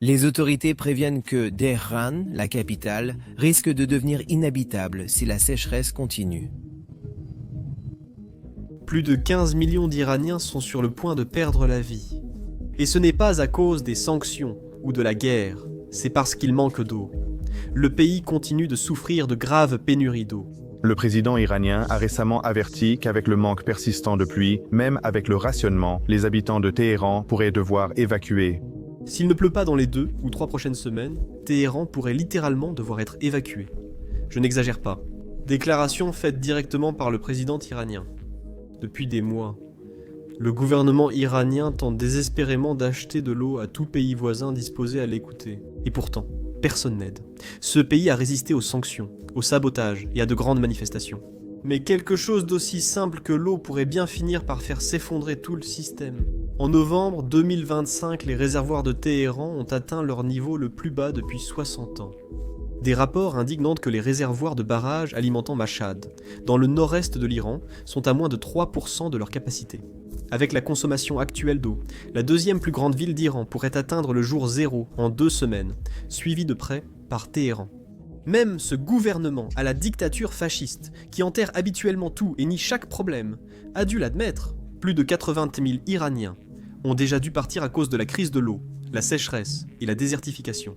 Les autorités préviennent que Téhéran, la capitale, risque de devenir inhabitable si la sécheresse continue. Plus de 15 millions d'Iraniens sont sur le point de perdre la vie. Et ce n'est pas à cause des sanctions ou de la guerre, c'est parce qu'il manque d'eau. Le pays continue de souffrir de graves pénuries d'eau. Le président iranien a récemment averti qu'avec le manque persistant de pluie, même avec le rationnement, les habitants de Téhéran pourraient devoir évacuer. S'il ne pleut pas dans les 2 ou 3 prochaines semaines, Téhéran pourrait littéralement devoir être évacué. Je n'exagère pas. Déclaration faite directement par le président iranien. Depuis des mois, le gouvernement iranien tente désespérément d'acheter de l'eau à tout pays voisin disposé à l'écouter. Et pourtant, personne n'aide. Ce pays a résisté aux sanctions, au sabotage et à de grandes manifestations. Mais quelque chose d'aussi simple que l'eau pourrait bien finir par faire s'effondrer tout le système. En novembre 2025, les réservoirs de Téhéran ont atteint leur niveau le plus bas depuis 60 ans. Des rapports indiquent donc que les réservoirs de barrages alimentant Mashhad, dans le nord-est de l'Iran, sont à moins de 3% de leur capacité. Avec la consommation actuelle d'eau, la deuxième plus grande ville d'Iran pourrait atteindre le jour zéro en 2 semaines, suivi de près par Téhéran. Même ce gouvernement à la dictature fasciste, qui enterre habituellement tout et nie chaque problème, a dû l'admettre. Plus de 80 000 Iraniens ont déjà dû partir à cause de la crise de l'eau, la sécheresse et la désertification.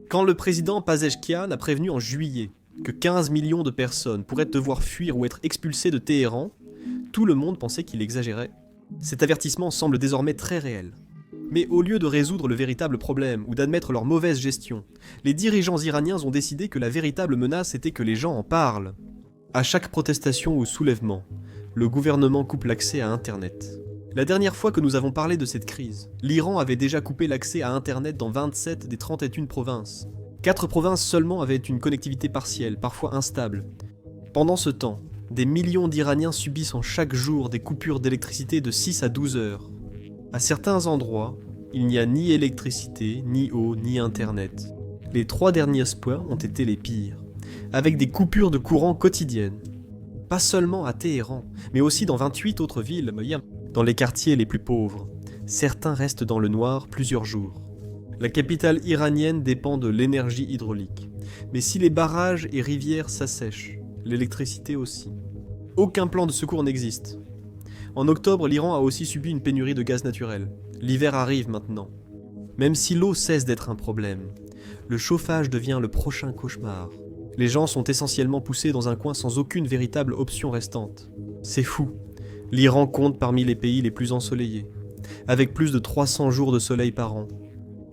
Quand le président Pezeshkian a prévenu en juillet que 15 millions de personnes pourraient devoir fuir ou être expulsées de Téhéran, tout le monde pensait qu'il exagérait. Cet avertissement semble désormais très réel. Mais au lieu de résoudre le véritable problème ou d'admettre leur mauvaise gestion, les dirigeants iraniens ont décidé que la véritable menace était que les gens en parlent. À chaque protestation ou soulèvement, le gouvernement coupe l'accès à Internet. La dernière fois que nous avons parlé de cette crise, l'Iran avait déjà coupé l'accès à Internet dans 27 des 31 provinces. 4 provinces seulement avaient une connectivité partielle, parfois instable. Pendant ce temps, des millions d'Iraniens subissent en chaque jour des coupures d'électricité de 6 à 12 heures. À certains endroits, il n'y a ni électricité, ni eau, ni Internet. Les 3 derniers points ont été les pires, avec des coupures de courant quotidiennes. Pas seulement à Téhéran, mais aussi dans 28 autres villes, dans les quartiers les plus pauvres. Certains restent dans le noir plusieurs jours. La capitale iranienne dépend de l'énergie hydraulique. Mais si les barrages et rivières s'assèchent, l'électricité aussi. Aucun plan de secours n'existe. En octobre, l'Iran a aussi subi une pénurie de gaz naturel. L'hiver arrive maintenant. Même si l'eau cesse d'être un problème, le chauffage devient le prochain cauchemar. Les gens sont essentiellement poussés dans un coin sans aucune véritable option restante. C'est fou. L'Iran compte parmi les pays les plus ensoleillés, avec plus de 300 jours de soleil par an.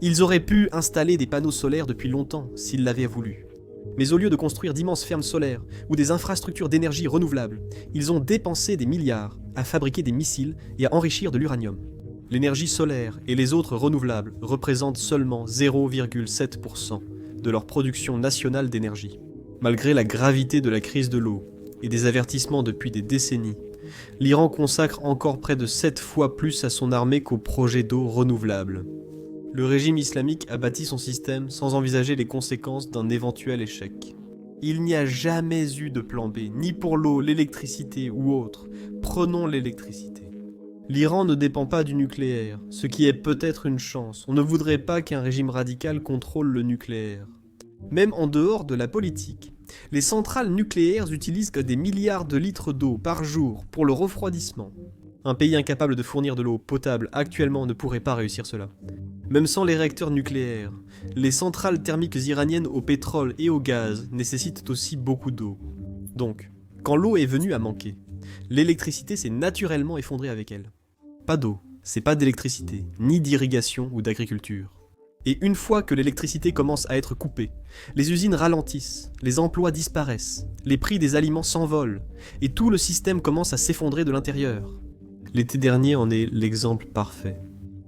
Ils auraient pu installer des panneaux solaires depuis longtemps s'ils l'avaient voulu. Mais au lieu de construire d'immenses fermes solaires ou des infrastructures d'énergie renouvelables, ils ont dépensé des milliards à fabriquer des missiles et à enrichir de l'uranium. L'énergie solaire et les autres renouvelables représentent seulement 0,7% de leur production nationale d'énergie. Malgré la gravité de la crise de l'eau et des avertissements depuis des décennies, l'Iran consacre encore près de 7 fois plus à son armée qu'aux projets d'eau renouvelables. Le régime islamique a bâti son système sans envisager les conséquences d'un éventuel échec. Il n'y a jamais eu de plan B, ni pour l'eau, l'électricité ou autre. Prenons l'électricité. L'Iran ne dépend pas du nucléaire, ce qui est peut-être une chance. On ne voudrait pas qu'un régime radical contrôle le nucléaire. Même en dehors de la politique, les centrales nucléaires utilisent que des milliards de litres d'eau par jour pour le refroidissement. Un pays incapable de fournir de l'eau potable actuellement ne pourrait pas réussir cela. Même sans les réacteurs nucléaires, les centrales thermiques iraniennes au pétrole et au gaz nécessitent aussi beaucoup d'eau. Donc, quand l'eau est venue à manquer, l'électricité s'est naturellement effondrée avec elle. Pas d'eau, c'est pas d'électricité, ni d'irrigation ou d'agriculture. Et une fois que l'électricité commence à être coupée, les usines ralentissent, les emplois disparaissent, les prix des aliments s'envolent, et tout le système commence à s'effondrer de l'intérieur. L'été dernier en est l'exemple parfait.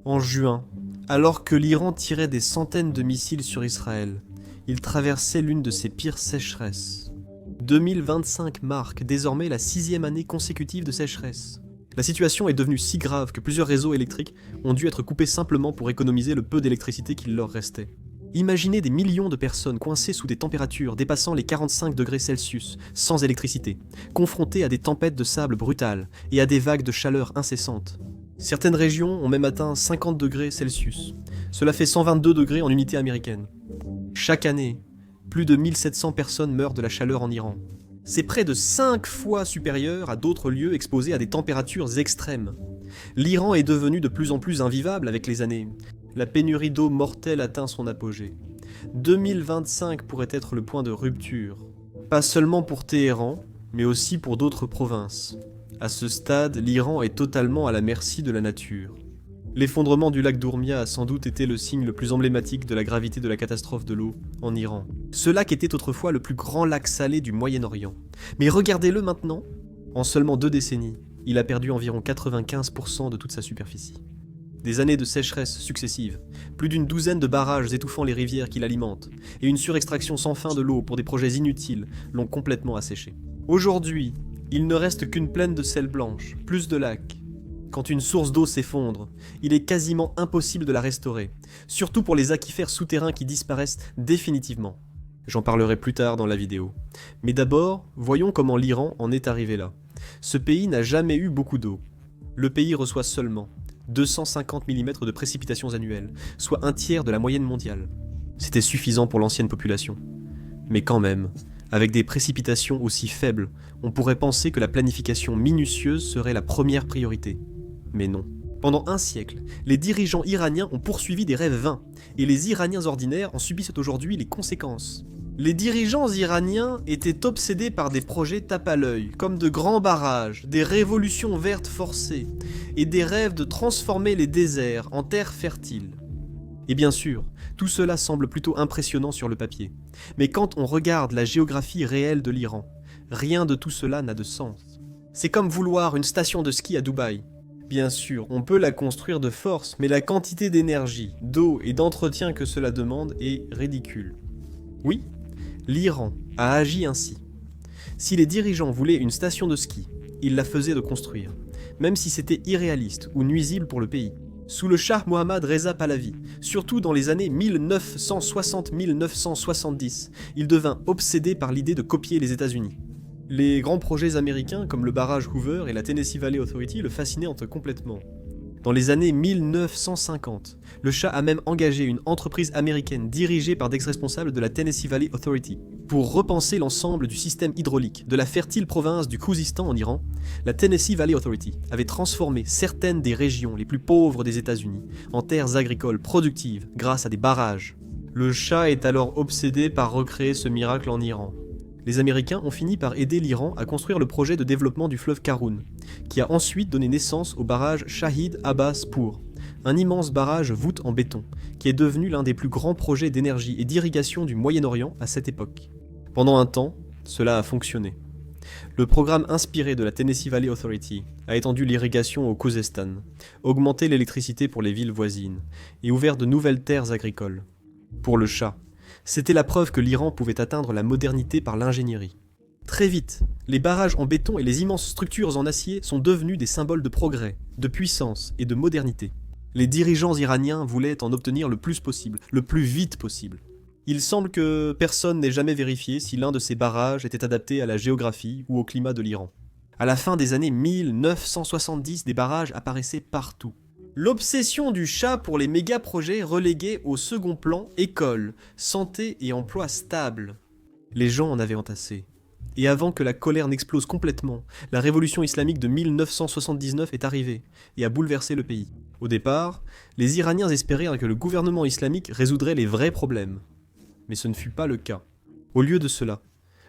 En juin, alors que l'Iran tirait des centaines de missiles sur Israël, il traversait l'une de ses pires sécheresses. 2025 marque désormais la 6e année consécutive de sécheresse. La situation est devenue si grave que plusieurs réseaux électriques ont dû être coupés simplement pour économiser le peu d'électricité qu'il leur restait. Imaginez des millions de personnes coincées sous des températures dépassant les 45 degrés Celsius, sans électricité, confrontées à des tempêtes de sable brutales et à des vagues de chaleur incessantes. Certaines régions ont même atteint 50 degrés Celsius, Cela fait 122 degrés en unité américaine. Chaque année, plus de 1700 personnes meurent de la chaleur en Iran. C'est près de 5 fois supérieur à d'autres lieux exposés à des températures extrêmes. L'Iran est devenu de plus en plus invivable avec les années. La pénurie d'eau mortelle atteint son apogée. 2025 pourrait être le point de rupture. Pas seulement pour Téhéran, mais aussi pour d'autres provinces. À ce stade, l'Iran est totalement à la merci de la nature. L'effondrement du lac d'Urmia a sans doute été le signe le plus emblématique de la gravité de la catastrophe de l'eau en Iran. Ce lac était autrefois le plus grand lac salé du Moyen-Orient. Mais regardez-le maintenant. En seulement 2 décennies, il a perdu environ 95% de toute sa superficie. Des années de sécheresse successives, plus d'une douzaine de barrages étouffant les rivières qui l'alimentent, et une surextraction sans fin de l'eau pour des projets inutiles l'ont complètement asséché. Aujourd'hui, il ne reste qu'une plaine de sel blanche, plus de lacs. Quand une source d'eau s'effondre, il est quasiment impossible de la restaurer, surtout pour les aquifères souterrains qui disparaissent définitivement. J'en parlerai plus tard dans la vidéo. Mais d'abord, voyons comment l'Iran en est arrivé là. Ce pays n'a jamais eu beaucoup d'eau. Le pays reçoit seulement 250 mm de précipitations annuelles, soit un tiers de la moyenne mondiale. C'était suffisant pour l'ancienne population. Mais quand même, avec des précipitations aussi faibles, on pourrait penser que la planification minutieuse serait la première priorité. Mais non. Pendant un siècle, les dirigeants iraniens ont poursuivi des rêves vains, et les Iraniens ordinaires en subissent aujourd'hui les conséquences. Les dirigeants iraniens étaient obsédés par des projets tape à l'œil, comme de grands barrages, des révolutions vertes forcées, et des rêves de transformer les déserts en terres fertiles. Et bien sûr, tout cela semble plutôt impressionnant sur le papier. Mais quand on regarde la géographie réelle de l'Iran, rien de tout cela n'a de sens. C'est comme vouloir une station de ski à Dubaï. Bien sûr, on peut la construire de force, mais la quantité d'énergie, d'eau et d'entretien que cela demande est ridicule. Oui, l'Iran a agi ainsi. Si les dirigeants voulaient une station de ski, ils la faisaient de construire, même si c'était irréaliste ou nuisible pour le pays. Sous le Shah Mohammad Reza Pahlavi, surtout dans les années 1960-1970, il devint obsédé par l'idée de copier les États-Unis. Les grands projets américains comme le barrage Hoover et la Tennessee Valley Authority le fascinaient complètement. Dans les années 1950, le Shah a même engagé une entreprise américaine dirigée par d'ex-responsables de la Tennessee Valley Authority. Pour repenser l'ensemble du système hydraulique de la fertile province du Khouzistan en Iran, la Tennessee Valley Authority avait transformé certaines des régions les plus pauvres des États-Unis en terres agricoles productives grâce à des barrages. Le Shah est alors obsédé par recréer ce miracle en Iran. Les Américains ont fini par aider l'Iran à construire le projet de développement du fleuve Karun, qui a ensuite donné naissance au barrage Shahid Abbaspour, un immense barrage voûte en béton, qui est devenu l'un des plus grands projets d'énergie et d'irrigation du Moyen-Orient à cette époque. Pendant un temps, cela a fonctionné. Le programme inspiré de la Tennessee Valley Authority a étendu l'irrigation au Khouzestan, augmenté l'électricité pour les villes voisines, et ouvert de nouvelles terres agricoles. Pour le Shah, c'était la preuve que l'Iran pouvait atteindre la modernité par l'ingénierie. Très vite, les barrages en béton et les immenses structures en acier sont devenus des symboles de progrès, de puissance et de modernité. Les dirigeants iraniens voulaient en obtenir le plus possible, le plus vite possible. Il semble que personne n'ait jamais vérifié si l'un de ces barrages était adapté à la géographie ou au climat de l'Iran. À la fin des années 1970, des barrages apparaissaient partout. L'obsession du Shah pour les méga-projets reléguait au second plan école, santé et emploi stable. Les gens en avaient entassé. Et avant que la colère n'explose complètement, la révolution islamique de 1979 est arrivée et a bouleversé le pays. Au départ, les Iraniens espéraient que le gouvernement islamique résoudrait les vrais problèmes. Mais ce ne fut pas le cas. Au lieu de cela,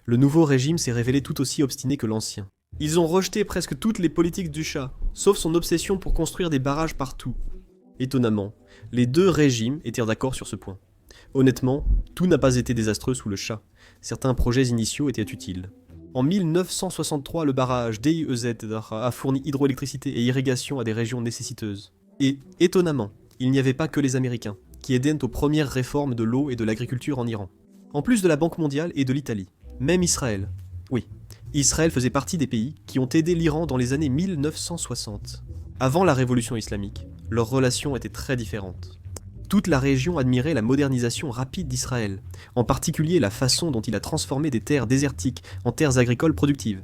le nouveau régime s'est révélé tout aussi obstiné que l'ancien. Ils ont rejeté presque toutes les politiques du Shah, sauf son obsession pour construire des barrages partout. Étonnamment, les deux régimes étaient d'accord sur ce point. Honnêtement, tout n'a pas été désastreux sous le Shah. Certains projets initiaux étaient utiles. En 1963, le barrage DIEZ a fourni hydroélectricité et irrigation à des régions nécessiteuses. Et, étonnamment, il n'y avait pas que les Américains, qui aidaient aux premières réformes de l'eau et de l'agriculture en Iran. En plus de la Banque mondiale et de l'Italie, même Israël. Oui, Israël faisait partie des pays qui ont aidé l'Iran dans les années 1960. Avant la révolution islamique, leurs relations étaient très différentes. Toute la région admirait la modernisation rapide d'Israël, en particulier la façon dont il a transformé des terres désertiques en terres agricoles productives.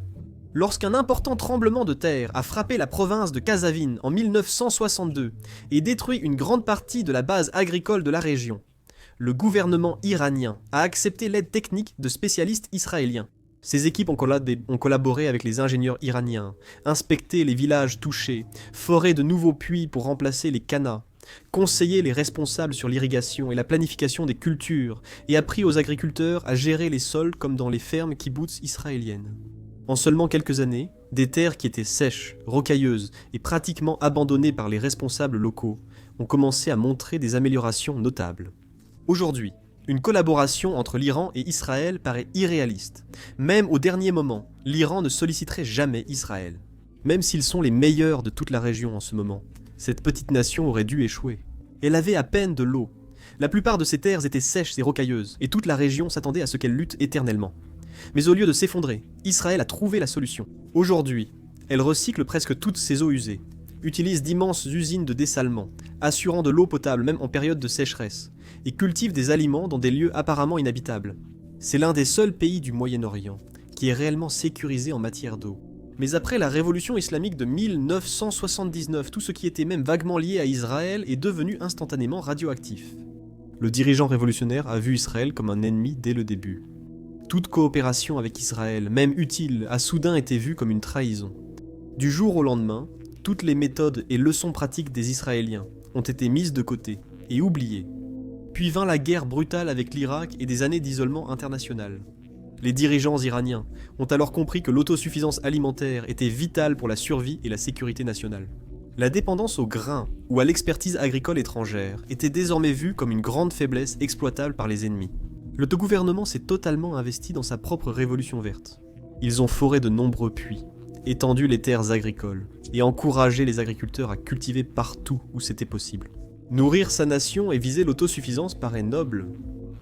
Lorsqu'un important tremblement de terre a frappé la province de Kasavine en 1962 et détruit une grande partie de la base agricole de la région, le gouvernement iranien a accepté l'aide technique de spécialistes israéliens. Ces équipes ont collaboré avec les ingénieurs iraniens, inspecté les villages touchés, foré de nouveaux puits pour remplacer les canaux, conseillé les responsables sur l'irrigation et la planification des cultures et appris aux agriculteurs à gérer les sols comme dans les fermes kibboutz israéliennes. En seulement quelques années, des terres qui étaient sèches, rocailleuses et pratiquement abandonnées par les responsables locaux ont commencé à montrer des améliorations notables. Aujourd'hui, une collaboration entre l'Iran et Israël paraît irréaliste. Même au dernier moment, l'Iran ne solliciterait jamais Israël. Même s'ils sont les meilleurs de toute la région en ce moment, cette petite nation aurait dû échouer. Elle avait à peine de l'eau. La plupart de ces terres étaient sèches et rocailleuses, et toute la région s'attendait à ce qu'elle lutte éternellement. Mais au lieu de s'effondrer, Israël a trouvé la solution. Aujourd'hui, elle recycle presque toutes ses eaux usées, utilise d'immenses usines de dessalement, assurant de l'eau potable même en période de sécheresse, et cultive des aliments dans des lieux apparemment inhabitables. C'est l'un des seuls pays du Moyen-Orient qui est réellement sécurisé en matière d'eau. Mais après la révolution islamique de 1979, tout ce qui était même vaguement lié à Israël est devenu instantanément radioactif. Le dirigeant révolutionnaire a vu Israël comme un ennemi dès le début. Toute coopération avec Israël, même utile, a soudain été vue comme une trahison. Du jour au lendemain, toutes les méthodes et leçons pratiques des Israéliens ont été mises de côté et oubliées. Puis vint la guerre brutale avec l'Irak et des années d'isolement international. Les dirigeants iraniens ont alors compris que l'autosuffisance alimentaire était vitale pour la survie et la sécurité nationale. La dépendance au grain ou à l'expertise agricole étrangère était désormais vue comme une grande faiblesse exploitable par les ennemis. Le gouvernement s'est totalement investi dans sa propre révolution verte. Ils ont foré de nombreux puits, étendu les terres agricoles et encouragé les agriculteurs à cultiver partout où c'était possible. Nourrir sa nation et viser l'autosuffisance paraît noble.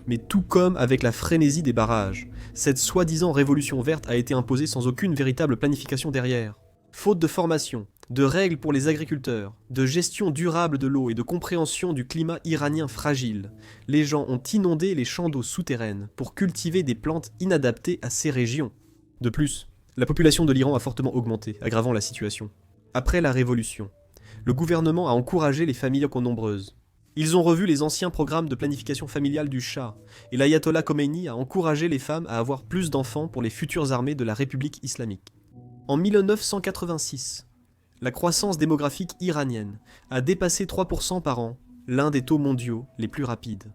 Mais tout comme avec la frénésie des barrages, cette soi-disant révolution verte a été imposée sans aucune véritable planification derrière. Faute de formation, de règles pour les agriculteurs, de gestion durable de l'eau et de compréhension du climat iranien fragile, les gens ont inondé les champs d'eau souterraines pour cultiver des plantes inadaptées à ces régions. De plus, la population de l'Iran a fortement augmenté, aggravant la situation. Après la révolution, le gouvernement a encouragé les familles nombreuses. Ils ont revu les anciens programmes de planification familiale du Shah, et l'ayatollah Khomeini a encouragé les femmes à avoir plus d'enfants pour les futures armées de la République islamique. En 1986, la croissance démographique iranienne a dépassé 3% par an, l'un des taux mondiaux les plus rapides.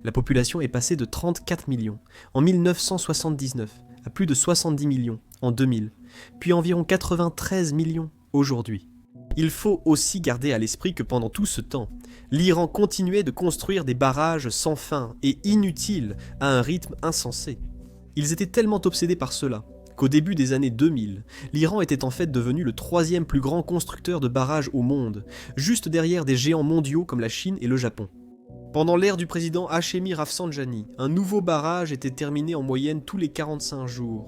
La population est passée de 34 millions en 1979 à plus de 70 millions en 2000, puis environ 93 millions aujourd'hui. Il faut aussi garder à l'esprit que pendant tout ce temps, l'Iran continuait de construire des barrages sans fin et inutiles à un rythme insensé. Ils étaient tellement obsédés par cela qu'au début des années 2000, l'Iran était en fait devenu le 3e plus grand constructeur de barrages au monde, juste derrière des géants mondiaux comme la Chine et le Japon. Pendant l'ère du président Hachemi Rafsanjani, un nouveau barrage était terminé en moyenne tous les 45 jours.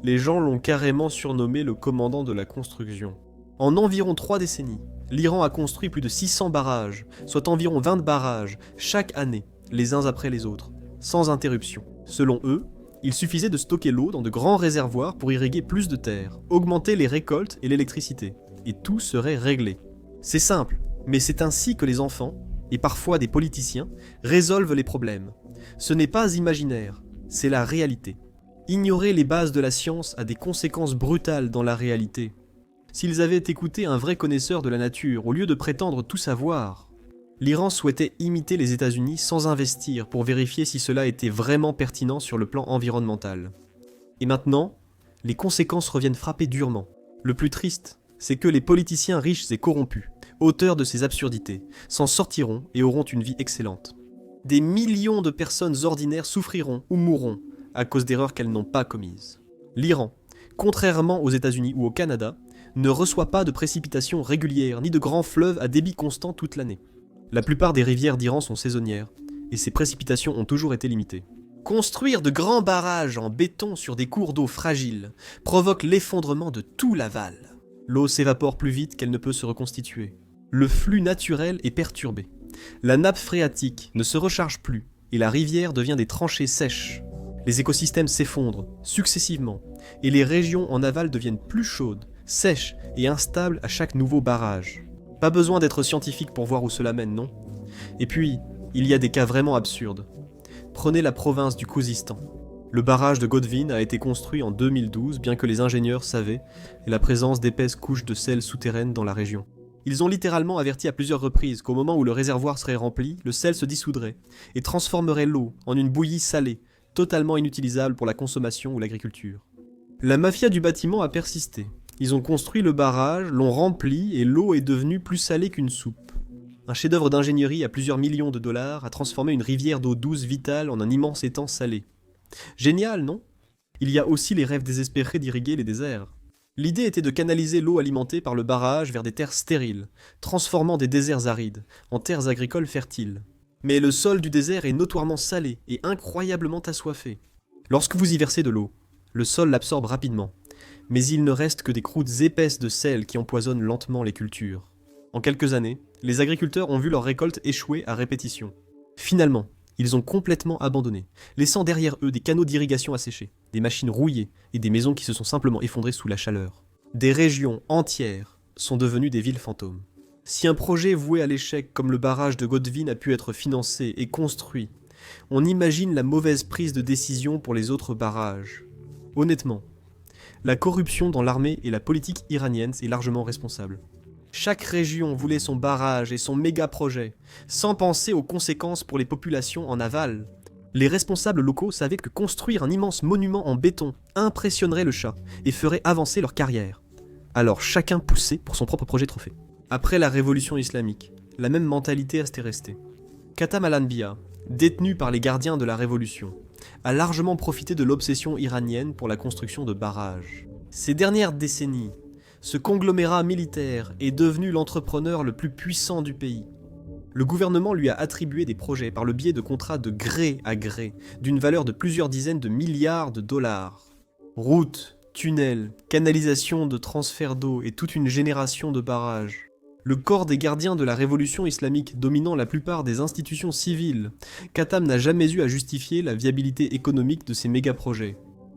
Les gens l'ont carrément surnommé le commandant de la construction. En environ 3 décennies, l'Iran a construit plus de 600 barrages, soit environ 20 barrages, chaque année, les uns après les autres, sans interruption. Selon eux, il suffisait de stocker l'eau dans de grands réservoirs pour irriguer plus de terres, augmenter les récoltes et l'électricité, et tout serait réglé. C'est simple, mais c'est ainsi que les enfants, et parfois des politiciens, résolvent les problèmes. Ce n'est pas imaginaire, c'est la réalité. Ignorer les bases de la science a des conséquences brutales dans la réalité. S'ils avaient écouté un vrai connaisseur de la nature, au lieu de prétendre tout savoir, l'Iran souhaitait imiter les États-Unis sans investir pour vérifier si cela était vraiment pertinent sur le plan environnemental. Et maintenant, les conséquences reviennent frapper durement. Le plus triste, c'est que les politiciens riches et corrompus, auteurs de ces absurdités, s'en sortiront et auront une vie excellente. Des millions de personnes ordinaires souffriront ou mourront à cause d'erreurs qu'elles n'ont pas commises. L'Iran, contrairement aux États-Unis ou au Canada, ne reçoit pas de précipitations régulières ni de grands fleuves à débit constant toute l'année. La plupart des rivières d'Iran sont saisonnières, et ces précipitations ont toujours été limitées. Construire de grands barrages en béton sur des cours d'eau fragiles provoque l'effondrement de tout l'aval. L'eau s'évapore plus vite qu'elle ne peut se reconstituer. Le flux naturel est perturbé. La nappe phréatique ne se recharge plus, et la rivière devient des tranchées sèches. Les écosystèmes s'effondrent successivement et les régions en aval deviennent plus chaudes, sèches et instables à chaque nouveau barrage. Pas besoin d'être scientifique pour voir où cela mène, non? Et puis, il y a des cas vraiment absurdes. Prenez la province du Khuzistan. Le barrage de Godvin a été construit en 2012, bien que les ingénieurs savaient la présence d'épaisses couches de sel souterraines dans la région. Ils ont littéralement averti à plusieurs reprises qu'au moment où le réservoir serait rempli, le sel se dissoudrait et transformerait l'eau en une bouillie salée, totalement inutilisable pour la consommation ou l'agriculture. La mafia du bâtiment a persisté. Ils ont construit le barrage, l'ont rempli et l'eau est devenue plus salée qu'une soupe. Un chef-d'œuvre d'ingénierie à plusieurs millions de dollars a transformé une rivière d'eau douce vitale en un immense étang salé. Génial, non? Il y a aussi les rêves désespérés d'irriguer les déserts. L'idée était de canaliser l'eau alimentée par le barrage vers des terres stériles, transformant des déserts arides en terres agricoles fertiles. Mais le sol du désert est notoirement salé et incroyablement assoiffé. Lorsque vous y versez de l'eau, le sol l'absorbe rapidement, mais il ne reste que des croûtes épaisses de sel qui empoisonnent lentement les cultures. En quelques années, les agriculteurs ont vu leurs récoltes échouer à répétition. Finalement, ils ont complètement abandonné, laissant derrière eux des canaux d'irrigation asséchés, des machines rouillées et des maisons qui se sont simplement effondrées sous la chaleur. Des régions entières sont devenues des villes fantômes. Si un projet voué à l'échec comme le barrage de Godvin a pu être financé et construit, on imagine la mauvaise prise de décision pour les autres barrages. Honnêtement, la corruption dans l'armée et la politique iranienne est largement responsable. Chaque région voulait son barrage et son méga-projet, sans penser aux conséquences pour les populations en aval. Les responsables locaux savaient que construire un immense monument en béton impressionnerait le Shah et ferait avancer leur carrière. Alors chacun poussait pour son propre projet trophée. Après la révolution islamique, la même mentalité restait restée. Khatam al-Anbiya, détenu par les gardiens de la révolution, a largement profité de l'obsession iranienne pour la construction de barrages. Ces dernières décennies, ce conglomérat militaire est devenu l'entrepreneur le plus puissant du pays. Le gouvernement lui a attribué des projets par le biais de contrats de gré à gré, d'une valeur de plusieurs dizaines de milliards de dollars. Routes, tunnels, canalisations de transfert d'eau et toute une génération de barrages. Le corps des gardiens de la révolution islamique dominant la plupart des institutions civiles, Khatam n'a jamais eu à justifier la viabilité économique de ces méga-projets.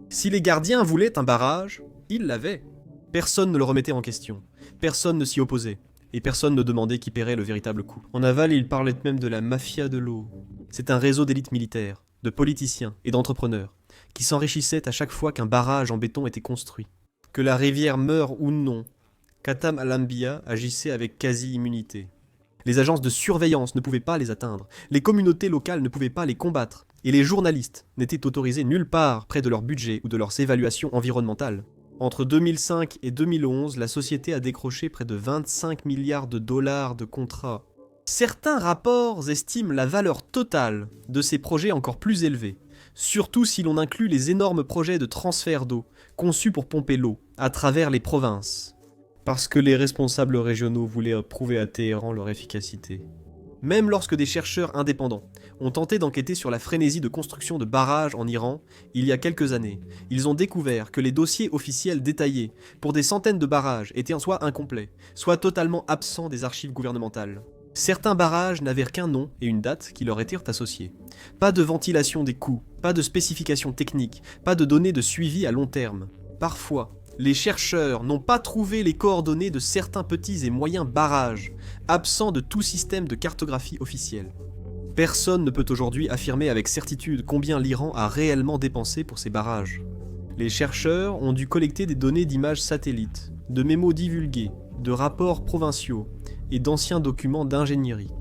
Si les gardiens voulaient un barrage, ils l'avaient. Personne ne le remettait en question, personne ne s'y opposait, et personne ne demandait qui paierait le véritable coût. En aval, il parlait même de la mafia de l'eau. C'est un réseau d'élites militaires, de politiciens et d'entrepreneurs, qui s'enrichissaient à chaque fois qu'un barrage en béton était construit. Que la rivière meure ou non, Khatam al-Anbiya agissait avec quasi-immunité. Les agences de surveillance ne pouvaient pas les atteindre, les communautés locales ne pouvaient pas les combattre, et les journalistes n'étaient autorisés nulle part près de leur budget ou de leurs évaluations environnementales. Entre 2005 et 2011, la société a décroché près de 25 milliards de dollars de contrats. Certains rapports estiment la valeur totale de ces projets encore plus élevée, surtout si l'on inclut les énormes projets de transfert d'eau, conçus pour pomper l'eau à travers les provinces. Parce que les responsables régionaux voulaient prouver à Téhéran leur efficacité. Même lorsque des chercheurs indépendants ont tenté d'enquêter sur la frénésie de construction de barrages en Iran, il y a quelques années, ils ont découvert que les dossiers officiels détaillés pour des centaines de barrages étaient soit incomplets, soit totalement absents des archives gouvernementales. Certains barrages n'avaient qu'un nom et une date qui leur étaient associés. Pas de ventilation des coûts, pas de spécifications techniques, pas de données de suivi à long terme. Parfois, les chercheurs n'ont pas trouvé les coordonnées de certains petits et moyens barrages, absents de tout système de cartographie officielle. Personne ne peut aujourd'hui affirmer avec certitude combien l'Iran a réellement dépensé pour ces barrages. Les chercheurs ont dû collecter des données d'images satellites, de mémos divulgués, de rapports provinciaux et d'anciens documents d'ingénierie.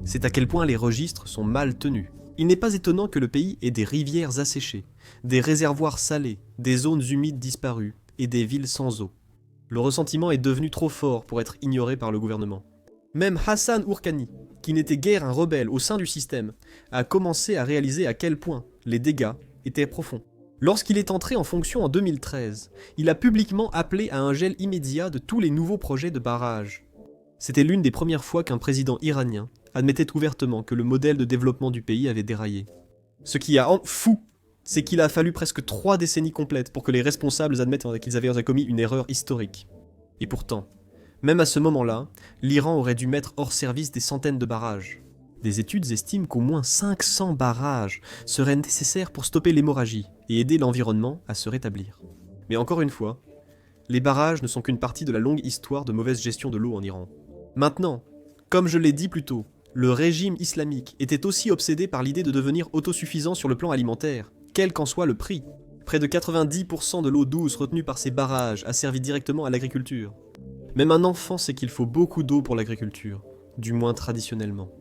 C'est à quel point les registres sont mal tenus. Il n'est pas étonnant que le pays ait des rivières asséchées, des réservoirs salés, des zones humides disparues, et des villes sans eau. Le ressentiment est devenu trop fort pour être ignoré par le gouvernement. Même Hassan Urkani, qui n'était guère un rebelle au sein du système, a commencé à réaliser à quel point les dégâts étaient profonds. Lorsqu'il est entré en fonction en 2013, il a publiquement appelé à un gel immédiat de tous les nouveaux projets de barrages. C'était l'une des premières fois qu'un président iranien admettait ouvertement que le modèle de développement du pays avait déraillé. Ce qui a fou, c'est qu'il a fallu presque 3 décennies complètes pour que les responsables admettent qu'ils avaient commis une erreur historique. Et pourtant, même à ce moment-là, l'Iran aurait dû mettre hors service des centaines de barrages. Des études estiment qu'au moins 500 barrages seraient nécessaires pour stopper l'hémorragie et aider l'environnement à se rétablir. Mais encore une fois, les barrages ne sont qu'une partie de la longue histoire de mauvaise gestion de l'eau en Iran. Maintenant, comme je l'ai dit plus tôt, le régime islamique était aussi obsédé par l'idée de devenir autosuffisant sur le plan alimentaire, quel qu'en soit le prix. Près de 90% de l'eau douce retenue par ces barrages a servi directement à l'agriculture. Même un enfant sait qu'il faut beaucoup d'eau pour l'agriculture, du moins traditionnellement.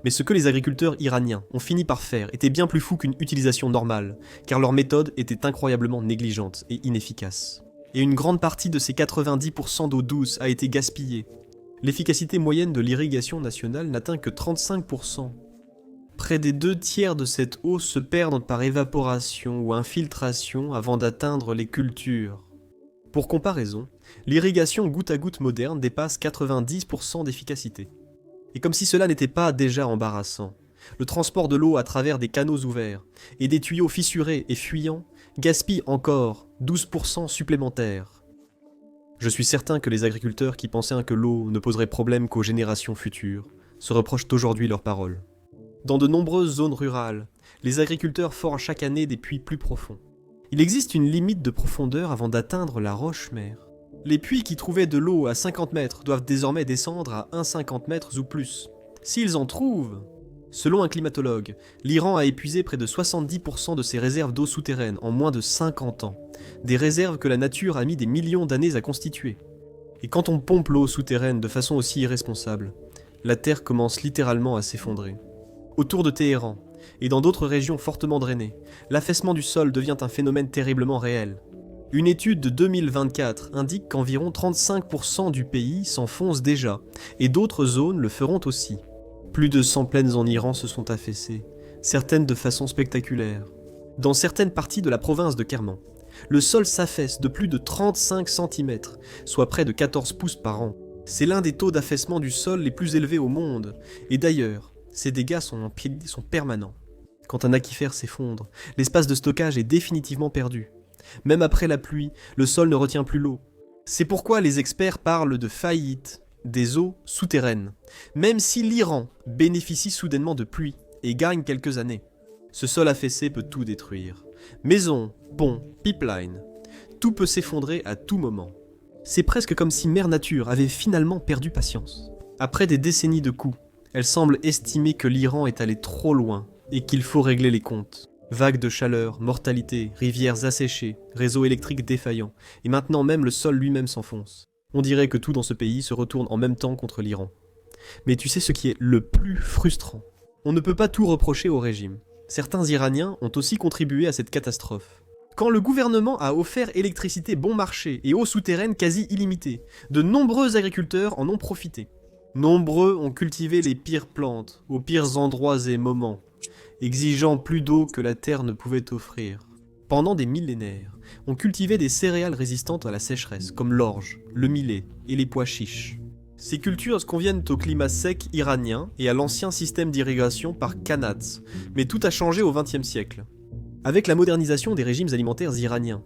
Mais ce que les agriculteurs iraniens ont fini par faire était bien plus fou qu'une utilisation normale, car leur méthode était incroyablement négligente et inefficace. Et une grande partie de ces 90% d'eau douce a été gaspillée. L'efficacité moyenne de l'irrigation nationale n'atteint que 35%. Près des 2/3 de cette eau se perdent par évaporation ou infiltration avant d'atteindre les cultures. Pour comparaison, l'irrigation goutte à goutte moderne dépasse 90% d'efficacité. Et comme si cela n'était pas déjà embarrassant, le transport de l'eau à travers des canaux ouverts et des tuyaux fissurés et fuyants gaspille encore 12% supplémentaires. Je suis certain que les agriculteurs qui pensaient que l'eau ne poserait problème qu'aux générations futures se reprochent aujourd'hui leurs paroles. Dans de nombreuses zones rurales, les agriculteurs forent chaque année des puits plus profonds. Il existe une limite de profondeur avant d'atteindre la roche-mère. Les puits qui trouvaient de l'eau à 50 mètres doivent désormais descendre à 1,50 mètres ou plus. S'ils en trouvent... Selon un climatologue, l'Iran a épuisé près de 70% de ses réserves d'eau souterraine en moins de 50 ans. Des réserves que la nature a mis des millions d'années à constituer. Et quand on pompe l'eau souterraine de façon aussi irresponsable, la terre commence littéralement à s'effondrer. Autour de Téhéran, et dans d'autres régions fortement drainées, l'affaissement du sol devient un phénomène terriblement réel. Une étude de 2024 indique qu'environ 35% du pays s'enfonce déjà, et d'autres zones le feront aussi. Plus de 100 plaines en Iran se sont affaissées, certaines de façon spectaculaire. Dans certaines parties de la province de Kerman, le sol s'affaisse de plus de 35 cm, soit près de 14 pouces par an. C'est l'un des taux d'affaissement du sol les plus élevés au monde, et d'ailleurs, ces dégâts sont permanents. Quand un aquifère s'effondre, l'espace de stockage est définitivement perdu. Même après la pluie, le sol ne retient plus l'eau. C'est pourquoi les experts parlent de faillite des eaux souterraines, même si l'Iran bénéficie soudainement de pluie et gagne quelques années. Ce sol affaissé peut tout détruire. Maisons, ponts, pipelines, tout peut s'effondrer à tout moment. C'est presque comme si Mère Nature avait finalement perdu patience. Après des décennies de coups, elle semble estimer que l'Iran est allé trop loin et qu'il faut régler les comptes. Vagues de chaleur, mortalité, rivières asséchées, réseaux électriques défaillants, et maintenant même le sol lui-même s'enfonce. On dirait que tout dans ce pays se retourne en même temps contre l'Iran. Mais tu sais ce qui est le plus frustrant? On ne peut pas tout reprocher au régime. Certains Iraniens ont aussi contribué à cette catastrophe. Quand le gouvernement a offert électricité bon marché et eau souterraine quasi illimitée, de nombreux agriculteurs en ont profité. Nombreux ont cultivé les pires plantes, aux pires endroits et moments, exigeant plus d'eau que la terre ne pouvait offrir. Pendant des millénaires, on cultivait des céréales résistantes à la sécheresse, comme l'orge, le millet et les pois chiches. Ces cultures conviennent au climat sec iranien et à l'ancien système d'irrigation par canats, mais tout a changé au XXe siècle. Avec la modernisation des régimes alimentaires iraniens,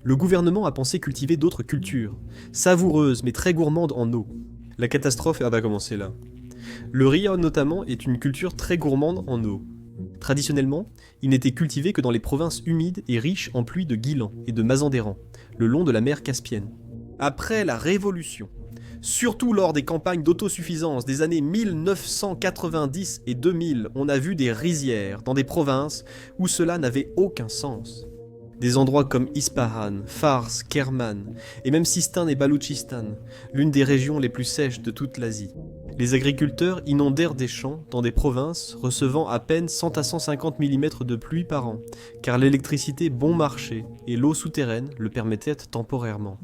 le gouvernement a pensé cultiver d'autres cultures, savoureuses mais très gourmandes en eau. La catastrophe va commencer là. Le riz notamment est une culture très gourmande en eau. Traditionnellement, il n'était cultivé que dans les provinces humides et riches en pluie de Guilan et de Mazandéran, le long de la mer Caspienne. Après la Révolution, surtout lors des campagnes d'autosuffisance des années 1990 et 2000, on a vu des rizières dans des provinces où cela n'avait aucun sens. Des endroits comme Ispahan, Fars, Kerman, et même Sistan et Baloutchistan, l'une des régions les plus sèches de toute l'Asie. Les agriculteurs inondèrent des champs dans des provinces recevant à peine 100 à 150 mm de pluie par an, car l'électricité bon marché et l'eau souterraine le permettaient temporairement.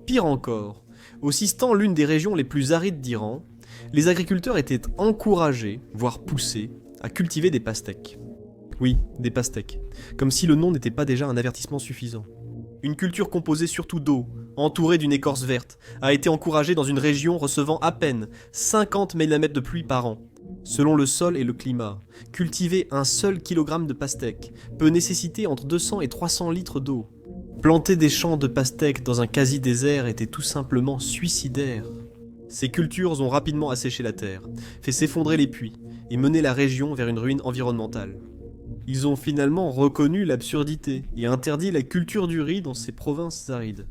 Pire encore, au Sistan, l'une des régions les plus arides d'Iran, les agriculteurs étaient encouragés, voire poussés, à cultiver des pastèques. Oui, des pastèques, comme si le nom n'était pas déjà un avertissement suffisant. Une culture composée surtout d'eau, entourée d'une écorce verte, a été encouragée dans une région recevant à peine 50 mm de pluie par an. Selon le sol et le climat, cultiver un seul kilogramme de pastèque peut nécessiter entre 200 et 300 litres d'eau. Planter des champs de pastèques dans un quasi-désert était tout simplement suicidaire. Ces cultures ont rapidement asséché la terre, fait s'effondrer les puits, et mené la région vers une ruine environnementale. Ils ont finalement reconnu l'absurdité et interdit la culture du riz dans ces provinces arides.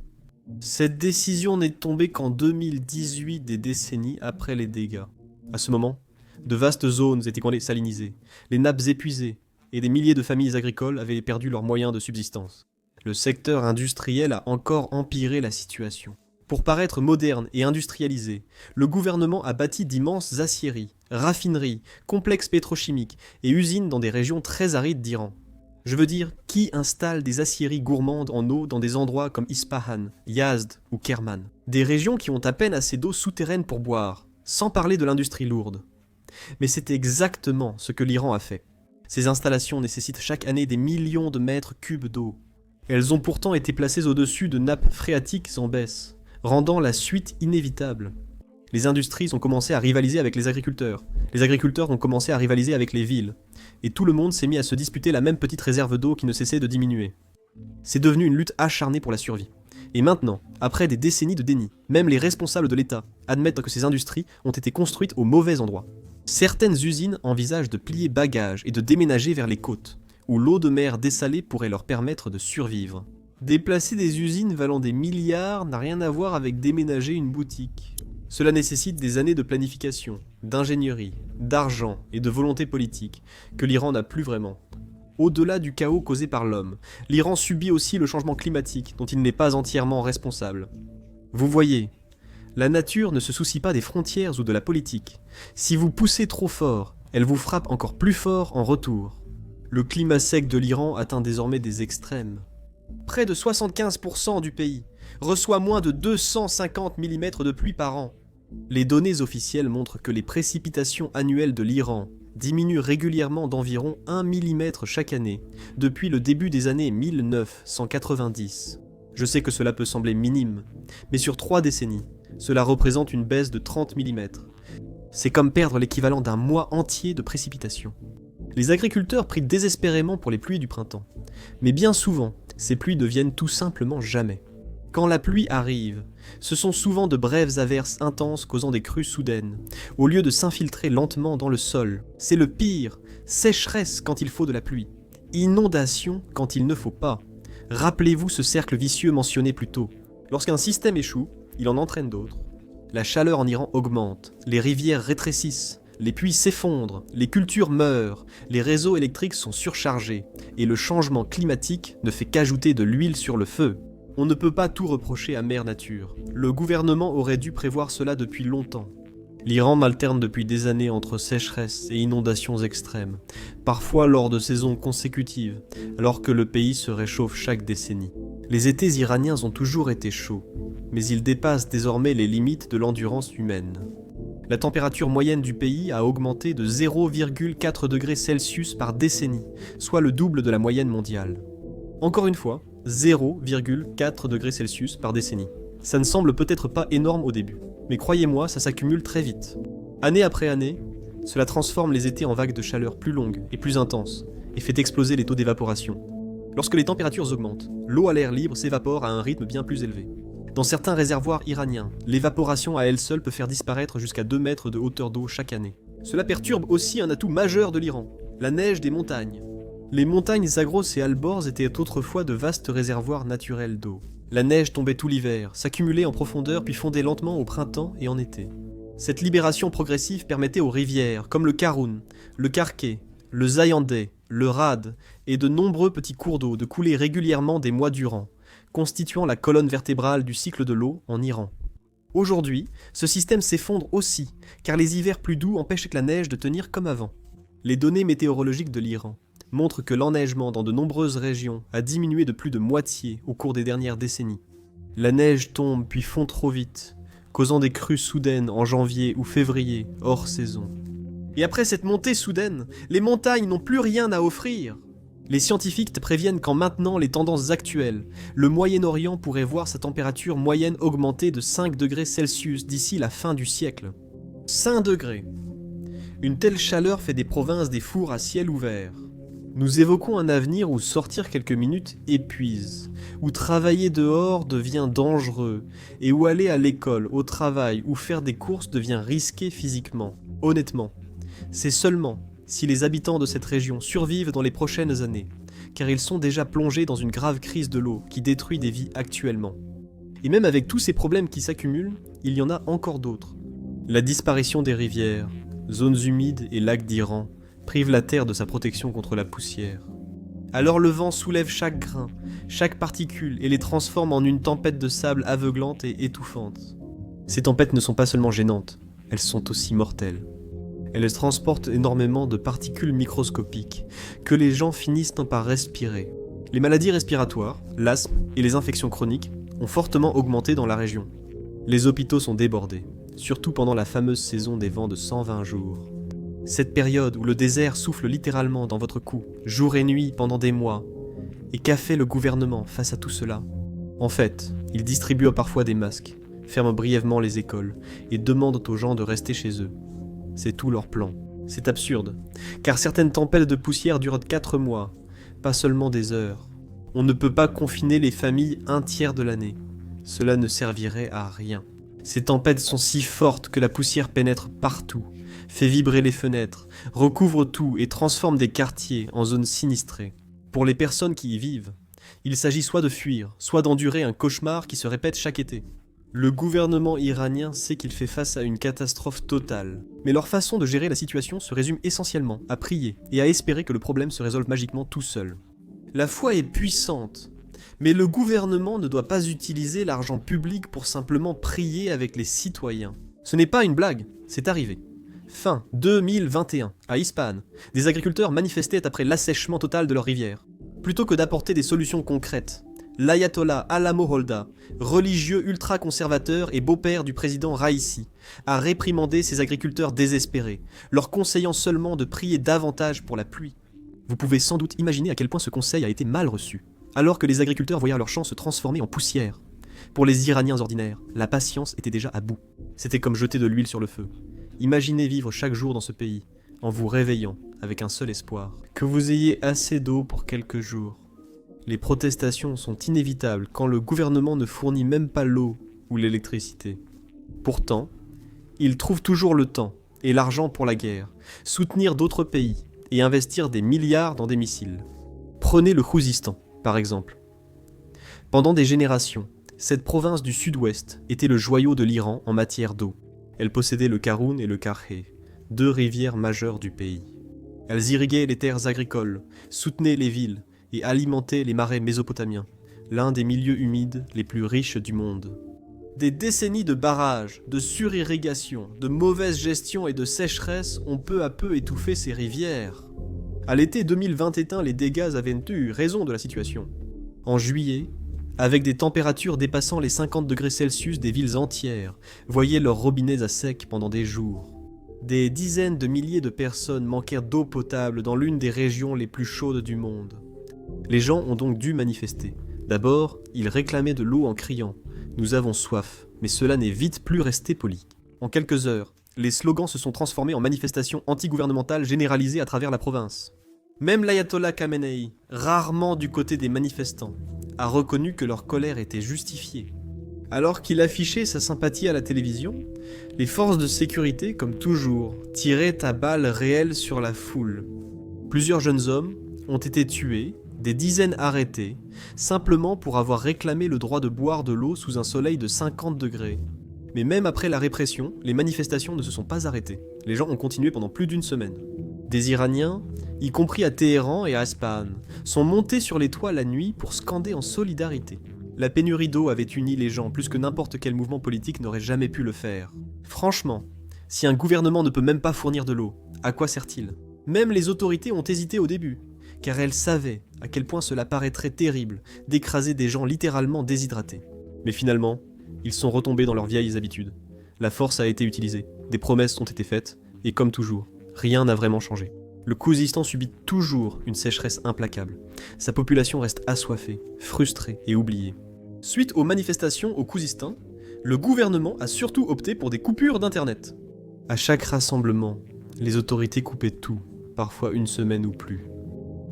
Cette décision n'est tombée qu'en 2018, des décennies après les dégâts. À ce moment, de vastes zones étaient salinisées, les nappes épuisées, et des milliers de familles agricoles avaient perdu leurs moyens de subsistance. Le secteur industriel a encore empiré la situation. Pour paraître moderne et industrialisé, le gouvernement a bâti d'immenses aciéries, raffineries, complexes pétrochimiques et usines dans des régions très arides d'Iran. Je veux dire, qui installe des aciéries gourmandes en eau dans des endroits comme Ispahan, Yazd ou Kerman? Des régions qui ont à peine assez d'eau souterraine pour boire, sans parler de l'industrie lourde. Mais c'est exactement ce que l'Iran a fait. Ces installations nécessitent chaque année des millions de mètres cubes d'eau. Elles ont pourtant été placées au-dessus de nappes phréatiques en baisse, rendant la suite inévitable. Les industries ont commencé à rivaliser avec les agriculteurs ont commencé à rivaliser avec les villes, et tout le monde s'est mis à se disputer la même petite réserve d'eau qui ne cessait de diminuer. C'est devenu une lutte acharnée pour la survie. Et maintenant, après des décennies de déni, même les responsables de l'État admettent que ces industries ont été construites au mauvais endroit. Certaines usines envisagent de plier bagages et de déménager vers les côtes, où l'eau de mer dessalée pourrait leur permettre de survivre. Déplacer des usines valant des milliards n'a rien à voir avec déménager une boutique. Cela nécessite des années de planification, d'ingénierie, d'argent et de volonté politique, que l'Iran n'a plus vraiment. Au-delà du chaos causé par l'homme, l'Iran subit aussi le changement climatique dont il n'est pas entièrement responsable. Vous voyez, la nature ne se soucie pas des frontières ou de la politique. Si vous poussez trop fort, elle vous frappe encore plus fort en retour. Le climat sec de l'Iran atteint désormais des extrêmes. Près de 75% du pays reçoit moins de 250 mm de pluie par an. Les données officielles montrent que les précipitations annuelles de l'Iran diminuent régulièrement d'environ 1 mm chaque année, depuis le début des années 1990. Je sais que cela peut sembler minime, mais sur 3 décennies, cela représente une baisse de 30 mm. C'est comme perdre l'équivalent d'un mois entier de précipitations. Les agriculteurs prient désespérément pour les pluies du printemps, mais bien souvent, ces pluies ne viennent tout simplement jamais. Quand la pluie arrive, ce sont souvent de brèves averses intenses causant des crues soudaines, au lieu de s'infiltrer lentement dans le sol. C'est le pire, sécheresse quand il faut de la pluie, inondation quand il ne faut pas. Rappelez-vous ce cercle vicieux mentionné plus tôt. Lorsqu'un système échoue, il en entraîne d'autres. La chaleur en Iran augmente, les rivières rétrécissent, les puits s'effondrent, les cultures meurent, les réseaux électriques sont surchargés, et le changement climatique ne fait qu'ajouter de l'huile sur le feu. On ne peut pas tout reprocher à Mère Nature. Le gouvernement aurait dû prévoir cela depuis longtemps. L'Iran alterne depuis des années entre sécheresse et inondations extrêmes, parfois lors de saisons consécutives, alors que le pays se réchauffe chaque décennie. Les étés iraniens ont toujours été chauds, mais ils dépassent désormais les limites de l'endurance humaine. La température moyenne du pays a augmenté de 0,4 degrés Celsius par décennie, soit le double de la moyenne mondiale. Encore une fois, 0,4 degrés Celsius par décennie. Ça ne semble peut-être pas énorme au début, mais croyez-moi, ça s'accumule très vite. Année après année, cela transforme les étés en vagues de chaleur plus longues et plus intenses, et fait exploser les taux d'évaporation. Lorsque les températures augmentent, l'eau à l'air libre s'évapore à un rythme bien plus élevé. Dans certains réservoirs iraniens, l'évaporation à elle seule peut faire disparaître jusqu'à 2 mètres de hauteur d'eau chaque année. Cela perturbe aussi un atout majeur de l'Iran, la neige des montagnes. Les montagnes Zagros et Alborz étaient autrefois de vastes réservoirs naturels d'eau. La neige tombait tout l'hiver, s'accumulait en profondeur puis fondait lentement au printemps et en été. Cette libération progressive permettait aux rivières, comme le Karun, le Karké, le Zayandeh, le Rad et de nombreux petits cours d'eau de couler régulièrement des mois durant, constituant la colonne vertébrale du cycle de l'eau en Iran. Aujourd'hui, ce système s'effondre aussi, car les hivers plus doux empêchent la neige de tenir comme avant. Les données météorologiques de l'Iran montrent que l'enneigement dans de nombreuses régions a diminué de plus de moitié au cours des dernières décennies. La neige tombe puis fond trop vite, causant des crues soudaines en janvier ou février, hors saison. Et après cette montée soudaine, les montagnes n'ont plus rien à offrir. Les scientifiques préviennent qu'en maintenant les tendances actuelles, le Moyen-Orient pourrait voir sa température moyenne augmenter de 5 degrés Celsius d'ici la fin du siècle. 5 degrés. Une telle chaleur fait des provinces des fours à ciel ouvert. Nous évoquons un avenir où sortir quelques minutes épuise, où travailler dehors devient dangereux, et où aller à l'école, au travail ou faire des courses devient risqué physiquement. Honnêtement, C'est seulement si les habitants de cette région survivent dans les prochaines années, car ils sont déjà plongés dans une grave crise de l'eau qui détruit des vies actuellement. Et même avec tous ces problèmes qui s'accumulent, il y en a encore d'autres. La disparition des rivières, zones humides et lacs d'Iran prive la terre de sa protection contre la poussière. Alors le vent soulève chaque grain, chaque particule et les transforme en une tempête de sable aveuglante et étouffante. Ces tempêtes ne sont pas seulement gênantes, elles sont aussi mortelles. Elles transportent énormément de particules microscopiques que les gens finissent par respirer. Les maladies respiratoires, l'asthme et les infections chroniques ont fortement augmenté dans la région. Les hôpitaux sont débordés, surtout pendant la fameuse saison des vents de 120 jours. Cette période où le désert souffle littéralement dans votre cou, jour et nuit pendant des mois. Et qu'a fait le gouvernement face à tout cela? En fait, il distribue parfois des masques, ferme brièvement les écoles et demande aux gens de rester chez eux. C'est tout leur plan. C'est absurde, car certaines tempêtes de poussière durent 4 mois, pas seulement des heures. On ne peut pas confiner les familles un tiers de l'année. Cela ne servirait à rien. Ces tempêtes sont si fortes que la poussière pénètre partout, fait vibrer les fenêtres, recouvre tout et transforme des quartiers en zones sinistrées. Pour les personnes qui y vivent, il s'agit soit de fuir, soit d'endurer un cauchemar qui se répète chaque été. Le gouvernement iranien sait qu'il fait face à une catastrophe totale, mais leur façon de gérer la situation se résume essentiellement à prier et à espérer que le problème se résolve magiquement tout seul. La foi est puissante, mais le gouvernement ne doit pas utiliser l'argent public pour simplement prier avec les citoyens. Ce n'est pas une blague, c'est arrivé. Fin 2021, à Ispahan, des agriculteurs manifestaient après l'assèchement total de leurs rivières. Plutôt que d'apporter des solutions concrètes, l'ayatollah Alamoholda, religieux ultra-conservateur et beau-père du président Raïssi, a réprimandé ces agriculteurs désespérés, leur conseillant seulement de prier davantage pour la pluie. Vous pouvez sans doute imaginer à quel point ce conseil a été mal reçu, alors que les agriculteurs voyaient leurs champs se transformer en poussière. Pour les Iraniens ordinaires, la patience était déjà à bout. C'était comme jeter de l'huile sur le feu. Imaginez vivre chaque jour dans ce pays, en vous réveillant avec un seul espoir, que vous ayez assez d'eau pour quelques jours. Les protestations sont inévitables quand le gouvernement ne fournit même pas l'eau ou l'électricité. Pourtant, il trouve toujours le temps et l'argent pour la guerre, soutenir d'autres pays et investir des milliards dans des missiles. Prenez le Khouzistan, par exemple. Pendant des générations, cette province du sud-ouest était le joyau de l'Iran en matière d'eau. Elle possédait le Karoun et le Karkhe, 2 rivières majeures du pays. Elles irriguaient les terres agricoles, soutenaient les villes et alimentaient les marais mésopotamiens, l'un des milieux humides les plus riches du monde. Des décennies de barrages, de surirrigation, de mauvaise gestion et de sécheresse ont peu à peu étouffé ces rivières. À l'été 2021, les dégâts avaient eu raison de la situation. En juillet, avec des températures dépassant les 50 degrés Celsius, des villes entières voyaient leurs robinets à sec pendant des jours. Des dizaines de milliers de personnes manquèrent d'eau potable dans l'une des régions les plus chaudes du monde. Les gens ont donc dû manifester. D'abord, ils réclamaient de l'eau en criant « Nous avons soif », mais cela n'est vite plus resté poli. En quelques heures, les slogans se sont transformés en manifestations anti-gouvernementales généralisées à travers la province. Même l'ayatollah Khamenei, rarement du côté des manifestants, a reconnu que leur colère était justifiée. Alors qu'il affichait sa sympathie à la télévision, les forces de sécurité, comme toujours, tiraient à balles réelles sur la foule. Plusieurs jeunes hommes ont été tués, des dizaines arrêtés, simplement pour avoir réclamé le droit de boire de l'eau sous un soleil de 50 degrés. Mais même après la répression, les manifestations ne se sont pas arrêtées. Les gens ont continué pendant plus d'1 semaine. Des Iraniens, y compris à Téhéran et à Ispahan, sont montés sur les toits la nuit pour scander en solidarité. La pénurie d'eau avait uni les gens plus que n'importe quel mouvement politique n'aurait jamais pu le faire. Franchement, si un gouvernement ne peut même pas fournir de l'eau, à quoi sert-il? Même les autorités ont hésité au début, car elles savaient à quel point cela paraîtrait terrible d'écraser des gens littéralement déshydratés. Mais finalement, ils sont retombés dans leurs vieilles habitudes. La force a été utilisée, des promesses ont été faites, et comme toujours, rien n'a vraiment changé. Le Khouzistan subit toujours une sécheresse implacable. Sa population reste assoiffée, frustrée et oubliée. Suite aux manifestations au Khouzistan, le gouvernement a surtout opté pour des coupures d'internet. À chaque rassemblement, les autorités coupaient tout, parfois 1 semaine ou plus.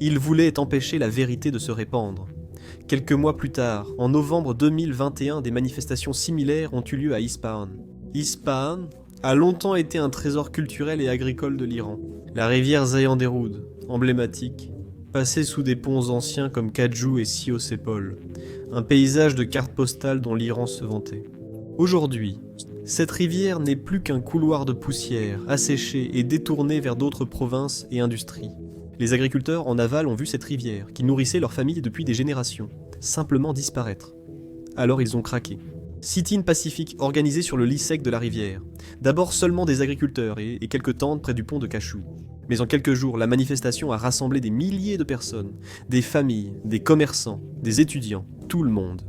Ils voulaient empêcher la vérité de se répandre. Quelques mois plus tard, en novembre 2021, des manifestations similaires ont eu lieu à Ispahan. Ispahan a longtemps été un trésor culturel et agricole de l'Iran. La rivière Zayanderud, emblématique, passait sous des ponts anciens comme Kajou et Siosépol, un paysage de cartes postales dont l'Iran se vantait. Aujourd'hui, cette rivière n'est plus qu'un couloir de poussière, asséché et détourné vers d'autres provinces et industries. Les agriculteurs en aval ont vu cette rivière, qui nourrissait leurs familles depuis des générations, simplement disparaître. Alors ils ont craqué. Sit-in pacifique organisé sur le lit sec de la rivière. D'abord seulement des agriculteurs et quelques tentes près du pont de Kachou. Mais en quelques jours, la manifestation a rassemblé des milliers de personnes, des familles, des commerçants, des étudiants, tout le monde.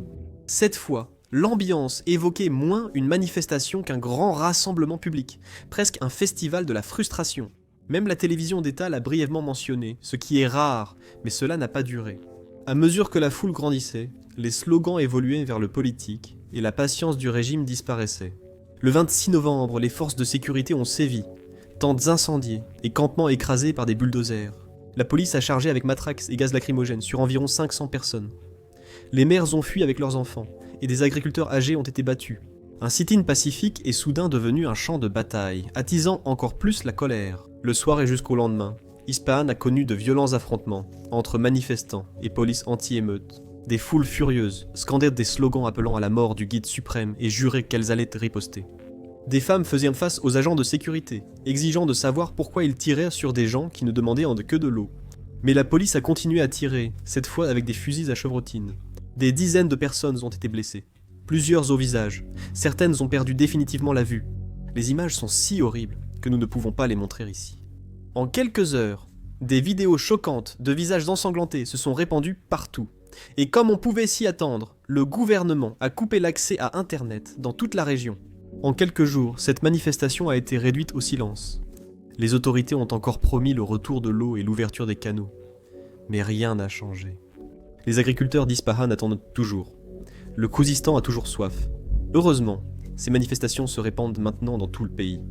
Cette fois, l'ambiance évoquait moins une manifestation qu'un grand rassemblement public, presque un festival de la frustration. Même la télévision d'État l'a brièvement mentionné, ce qui est rare, mais cela n'a pas duré. À mesure que la foule grandissait, les slogans évoluaient vers le politique et la patience du régime disparaissait. Le 26 novembre, les forces de sécurité ont sévi, tentes incendiées et campements écrasés par des bulldozers. La police a chargé avec matraques et gaz lacrymogènes sur environ 500 personnes. Les mères ont fui avec leurs enfants et des agriculteurs âgés ont été battus. Un sit-in pacifique est soudain devenu un champ de bataille, attisant encore plus la colère. Le soir et jusqu'au lendemain, Ispahan a connu de violents affrontements entre manifestants et police anti-émeute. Des foules furieuses scandaient des slogans appelant à la mort du guide suprême et juraient qu'elles allaient riposter. Des femmes faisaient face aux agents de sécurité, exigeant de savoir pourquoi ils tiraient sur des gens qui ne demandaient que de l'eau. Mais la police a continué à tirer, cette fois avec des fusils à chevrotine. Des dizaines de personnes ont été blessées, plusieurs au visage, certaines ont perdu définitivement la vue. Les images sont si horribles que nous ne pouvons pas les montrer ici. En quelques heures, des vidéos choquantes de visages ensanglantés se sont répandues partout. Et comme on pouvait s'y attendre, le gouvernement a coupé l'accès à Internet dans toute la région. En quelques jours, cette manifestation a été réduite au silence. Les autorités ont encore promis le retour de l'eau et l'ouverture des canaux. Mais rien n'a changé. Les agriculteurs d'Ispahan attendent toujours. Le Khuzistan a toujours soif. Heureusement, ces manifestations se répandent maintenant dans tout le pays.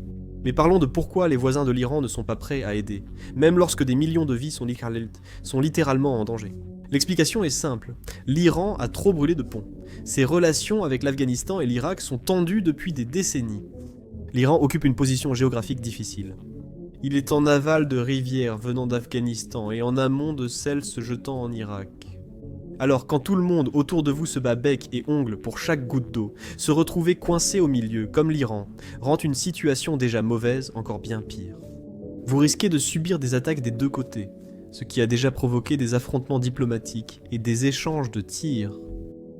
Mais parlons de pourquoi les voisins de l'Iran ne sont pas prêts à aider, même lorsque des millions de vies sont littéralement en danger. L'explication est simple, l'Iran a trop brûlé de ponts. Ses relations avec l'Afghanistan et l'Irak sont tendues depuis des décennies. L'Iran occupe une position géographique difficile. Il est en aval de rivières venant d'Afghanistan et en amont de celles se jetant en Irak. Alors quand tout le monde autour de vous se bat bec et ongle pour chaque goutte d'eau, se retrouver coincé au milieu, comme l'Iran, rend une situation déjà mauvaise encore bien pire. Vous risquez de subir des attaques des deux côtés, ce qui a déjà provoqué des affrontements diplomatiques et des échanges de tirs.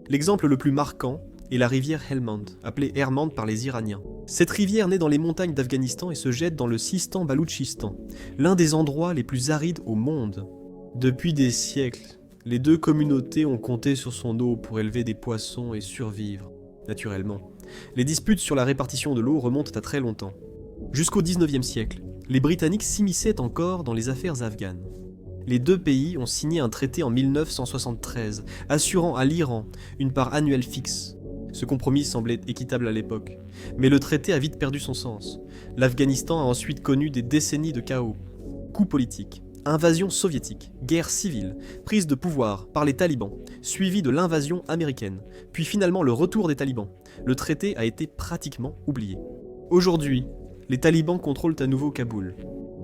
L'exemple le plus marquant est la rivière Helmand, appelée Hermand par les Iraniens. Cette rivière naît dans les montagnes d'Afghanistan et se jette dans le Sistan-Baloutchistan, l'un des endroits les plus arides au monde. Depuis des siècles, les deux communautés ont compté sur son eau pour élever des poissons et survivre, naturellement. Les disputes sur la répartition de l'eau remontent à très longtemps. Jusqu'au 19e siècle, les Britanniques s'immisçaient encore dans les affaires afghanes. Les deux pays ont signé un traité en 1973, assurant à l'Iran une part annuelle fixe. Ce compromis semblait équitable à l'époque, mais le traité a vite perdu son sens. L'Afghanistan a ensuite connu des décennies de chaos, coups politiques, invasion soviétique, guerre civile, prise de pouvoir par les talibans, suivie de l'invasion américaine, puis finalement le retour des talibans. Le traité a été pratiquement oublié. Aujourd'hui, les talibans contrôlent à nouveau Kaboul,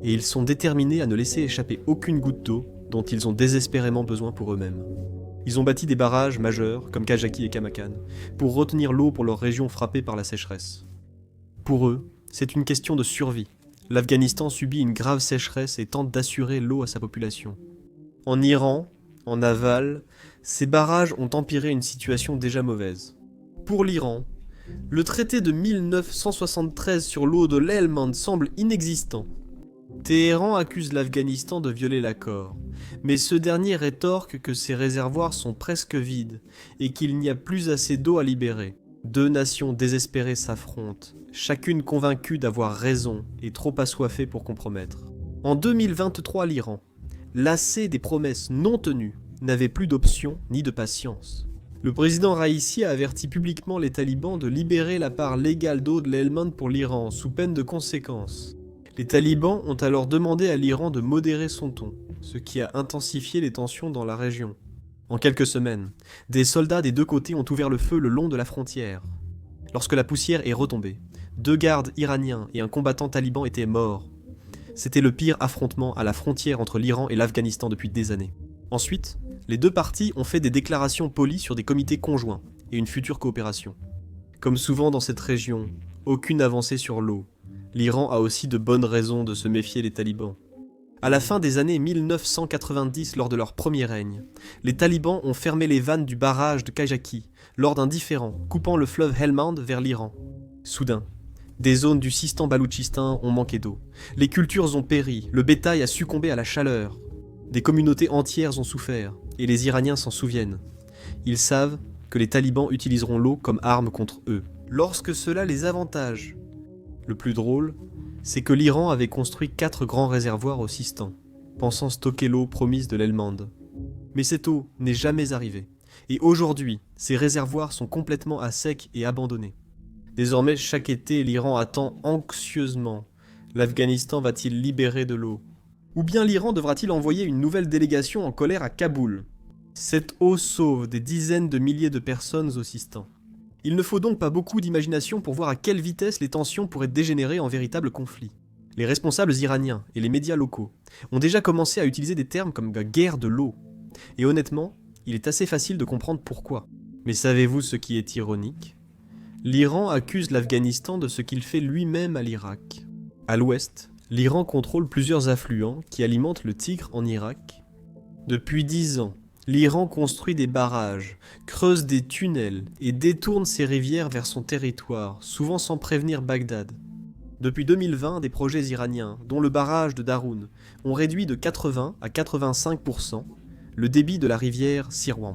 et ils sont déterminés à ne laisser échapper aucune goutte d'eau dont ils ont désespérément besoin pour eux-mêmes. Ils ont bâti des barrages majeurs, comme Kajaki et Kamakan, pour retenir l'eau pour leur région frappée par la sécheresse. Pour eux, c'est une question de survie. L'Afghanistan subit une grave sécheresse et tente d'assurer l'eau à sa population. En Iran, en aval, ces barrages ont empiré une situation déjà mauvaise. Pour l'Iran, le traité de 1973 sur l'eau de l'Helmand semble inexistant. Téhéran accuse l'Afghanistan de violer l'accord, mais ce dernier rétorque que ses réservoirs sont presque vides et qu'il n'y a plus assez d'eau à libérer. Deux nations désespérées s'affrontent, chacune convaincue d'avoir raison et trop assoiffée pour compromettre. En 2023, l'Iran, lassé des promesses non tenues, n'avait plus d'option ni de patience. Le président Raïssi a averti publiquement les talibans de libérer la part légale d'eau de l'Helmand pour l'Iran, sous peine de conséquences. Les talibans ont alors demandé à l'Iran de modérer son ton, ce qui a intensifié les tensions dans la région. En quelques semaines, des soldats des deux côtés ont ouvert le feu le long de la frontière. Lorsque la poussière est retombée, 2 gardes iraniens et un combattant taliban étaient morts. C'était le pire affrontement à la frontière entre l'Iran et l'Afghanistan depuis des années. Ensuite, les deux parties ont fait des déclarations polies sur des comités conjoints et une future coopération. Comme souvent dans cette région, aucune avancée sur l'eau. L'Iran a aussi de bonnes raisons de se méfier des talibans. À la fin des années 1990, lors de leur premier règne, les talibans ont fermé les vannes du barrage de Kajaki lors d'un différend coupant le fleuve Helmand vers l'Iran. Soudain, des zones du Sistan-Baloutchistan ont manqué d'eau. Les cultures ont péri, le bétail a succombé à la chaleur. Des communautés entières ont souffert, et les Iraniens s'en souviennent. Ils savent que les talibans utiliseront l'eau comme arme contre eux, lorsque cela les avantage. Le plus drôle, c'est que l'Iran avait construit 4 grands réservoirs au Sistan, pensant stocker l'eau promise de l'Helmand. Mais cette eau n'est jamais arrivée, et aujourd'hui, ces réservoirs sont complètement à sec et abandonnés. Désormais, chaque été, l'Iran attend anxieusement. L'Afghanistan va-t-il libérer de l'eau ? Ou bien l'Iran devra-t-il envoyer une nouvelle délégation en colère à Kaboul ? Cette eau sauve des dizaines de milliers de personnes au Sistan. Il ne faut donc pas beaucoup d'imagination pour voir à quelle vitesse les tensions pourraient dégénérer en véritable conflit. Les responsables iraniens et les médias locaux ont déjà commencé à utiliser des termes comme la guerre de l'eau. Et honnêtement, il est assez facile de comprendre pourquoi. Mais savez-vous ce qui est ironique ? L'Iran accuse l'Afghanistan de ce qu'il fait lui-même à l'Irak. À l'ouest, l'Iran contrôle plusieurs affluents qui alimentent le Tigre en Irak. Depuis 10 ans, l'Iran construit des barrages, creuse des tunnels et détourne ses rivières vers son territoire, souvent sans prévenir Bagdad. Depuis 2020, des projets iraniens, dont le barrage de Daroun, ont réduit de 80 à 85% le débit de la rivière Sirwan.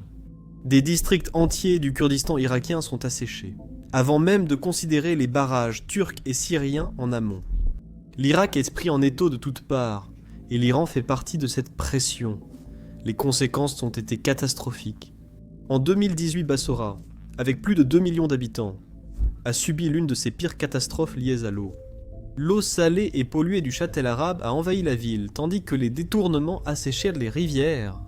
Des districts entiers du Kurdistan irakien sont asséchés, avant même de considérer les barrages turcs et syriens en amont. L'Irak est pris en étau de toutes parts, et l'Iran fait partie de cette pression. Les conséquences ont été catastrophiques. En 2018, Bassora, avec plus de 2 millions d'habitants, a subi l'une de ses pires catastrophes liées à l'eau. L'eau salée et polluée du Châtel arabe a envahi la ville, tandis que les détournements asséchèrent les rivières.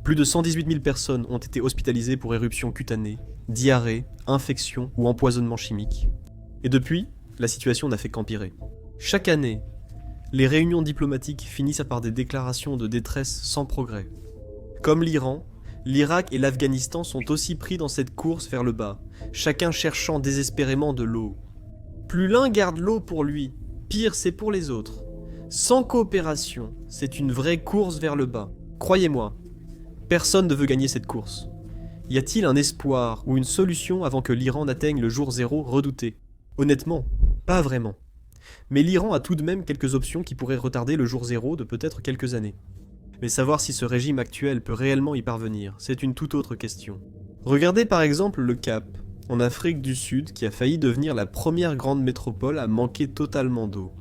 Plus de 118 000 personnes ont été hospitalisées pour éruptions cutanées, diarrhée, infection ou empoisonnement chimique. Et depuis, la situation n'a fait qu'empirer. Chaque année, les réunions diplomatiques finissent par des déclarations de détresse sans progrès. Comme l'Iran, l'Irak et l'Afghanistan sont aussi pris dans cette course vers le bas, chacun cherchant désespérément de l'eau. Plus l'un garde l'eau pour lui, pire c'est pour les autres. Sans coopération, c'est une vraie course vers le bas. Croyez-moi, personne ne veut gagner cette course. Y a-t-il un espoir ou une solution avant que l'Iran n'atteigne le jour zéro redouté ? Honnêtement, pas vraiment. Mais l'Iran a tout de même quelques options qui pourraient retarder le jour zéro de peut-être quelques années. Mais savoir si ce régime actuel peut réellement y parvenir, c'est une toute autre question. Regardez par exemple le Cap, en Afrique du Sud, qui a failli devenir la première grande métropole à manquer totalement d'eau.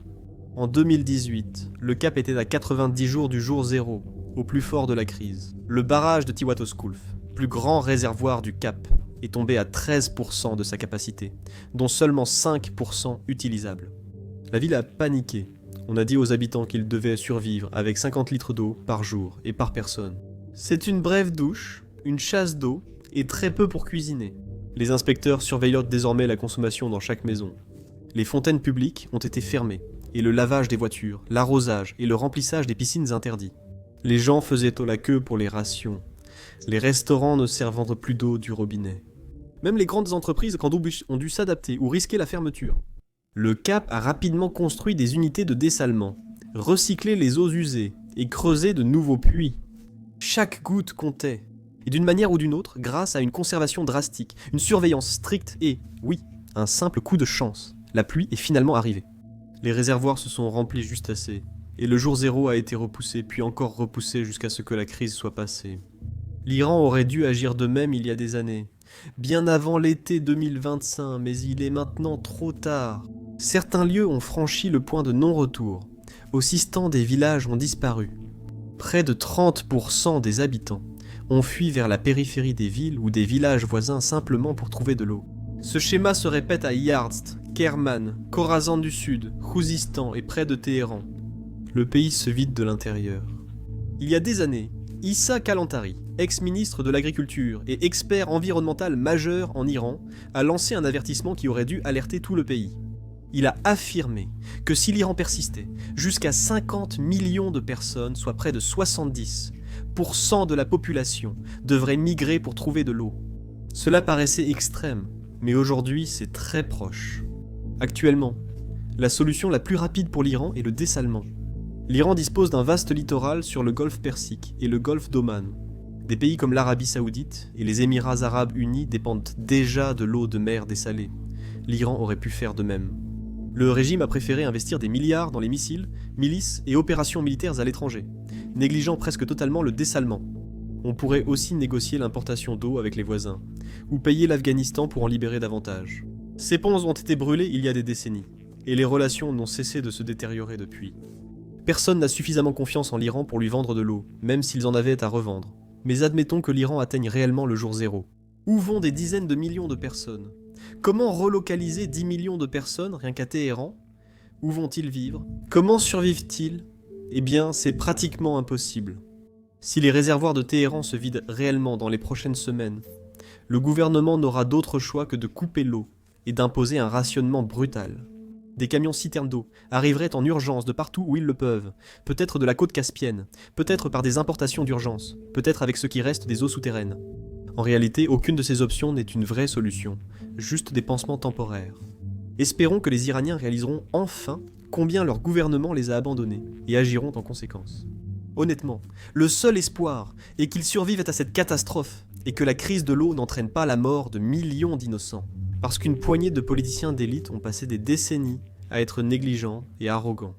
En 2018, le Cap était à 90 jours du jour zéro, au plus fort de la crise. Le barrage de Tiwatoskulf, plus grand réservoir du Cap, est tombé à 13% de sa capacité, dont seulement 5% utilisables. La ville a paniqué. On a dit aux habitants qu'ils devaient survivre avec 50 litres d'eau par jour et par personne. C'est une brève douche, une chasse d'eau et très peu pour cuisiner. Les inspecteurs surveillent désormais la consommation dans chaque maison. Les fontaines publiques ont été fermées et le lavage des voitures, l'arrosage et le remplissage des piscines interdits. Les gens faisaient la queue pour les rations. Les restaurants ne servant plus d'eau du robinet. Même les grandes entreprises ont dû s'adapter ou risquer la fermeture. Le Cap a rapidement construit des unités de dessalement, recyclé les eaux usées et creusé de nouveaux puits. Chaque goutte comptait, et d'une manière ou d'une autre, grâce à une conservation drastique, une surveillance stricte et, oui, un simple coup de chance, la pluie est finalement arrivée. Les réservoirs se sont remplis juste assez, et le jour zéro a été repoussé, puis encore repoussé jusqu'à ce que la crise soit passée. L'Iran aurait dû agir de même il y a des années, bien avant l'été 2025, mais il est maintenant trop tard. Certains lieux ont franchi le point de non-retour. Au Sistan, des villages ont disparu. Près de 30% des habitants ont fui vers la périphérie des villes ou des villages voisins simplement pour trouver de l'eau. Ce schéma se répète à Yazd, Kerman, Khorasan du Sud, Khouzistan et près de Téhéran. Le pays se vide de l'intérieur. Il y a des années, Issa Kalantari, ex-ministre de l'Agriculture et expert environnemental majeur en Iran, a lancé un avertissement qui aurait dû alerter tout le pays. Il a affirmé que si l'Iran persistait, jusqu'à 50 millions de personnes, soit près de 70% de la population, devraient migrer pour trouver de l'eau. Cela paraissait extrême, mais aujourd'hui c'est très proche. Actuellement, la solution la plus rapide pour l'Iran est le dessalement. L'Iran dispose d'un vaste littoral sur le golfe Persique et le golfe d'Oman. Des pays comme l'Arabie Saoudite et les Émirats Arabes Unis dépendent déjà de l'eau de mer dessalée. L'Iran aurait pu faire de même. Le régime a préféré investir des milliards dans les missiles, milices et opérations militaires à l'étranger, négligeant presque totalement le dessalement. On pourrait aussi négocier l'importation d'eau avec les voisins, ou payer l'Afghanistan pour en libérer davantage. Ces ponts ont été brûlés il y a des décennies, et les relations n'ont cessé de se détériorer depuis. Personne n'a suffisamment confiance en l'Iran pour lui vendre de l'eau, même s'ils en avaient à revendre. Mais admettons que l'Iran atteigne réellement le jour zéro. Où vont des dizaines de millions de personnes ? Comment relocaliser 10 millions de personnes rien qu'à Téhéran ? Où vont-ils vivre ? Comment survivent-ils ? Eh bien, c'est pratiquement impossible. Si les réservoirs de Téhéran se vident réellement dans les prochaines semaines, le gouvernement n'aura d'autre choix que de couper l'eau et d'imposer un rationnement brutal. Des camions citernes d'eau arriveraient en urgence de partout où ils le peuvent, peut-être de la côte caspienne, peut-être par des importations d'urgence, peut-être avec ce qui reste des eaux souterraines. En réalité, aucune de ces options n'est une vraie solution, juste des pansements temporaires. Espérons que les Iraniens réaliseront enfin combien leur gouvernement les a abandonnés et agiront en conséquence. Honnêtement, le seul espoir est qu'ils survivent à cette catastrophe et que la crise de l'eau n'entraîne pas la mort de millions d'innocents, parce qu'une poignée de politiciens d'élite ont passé des décennies à être négligents et arrogants.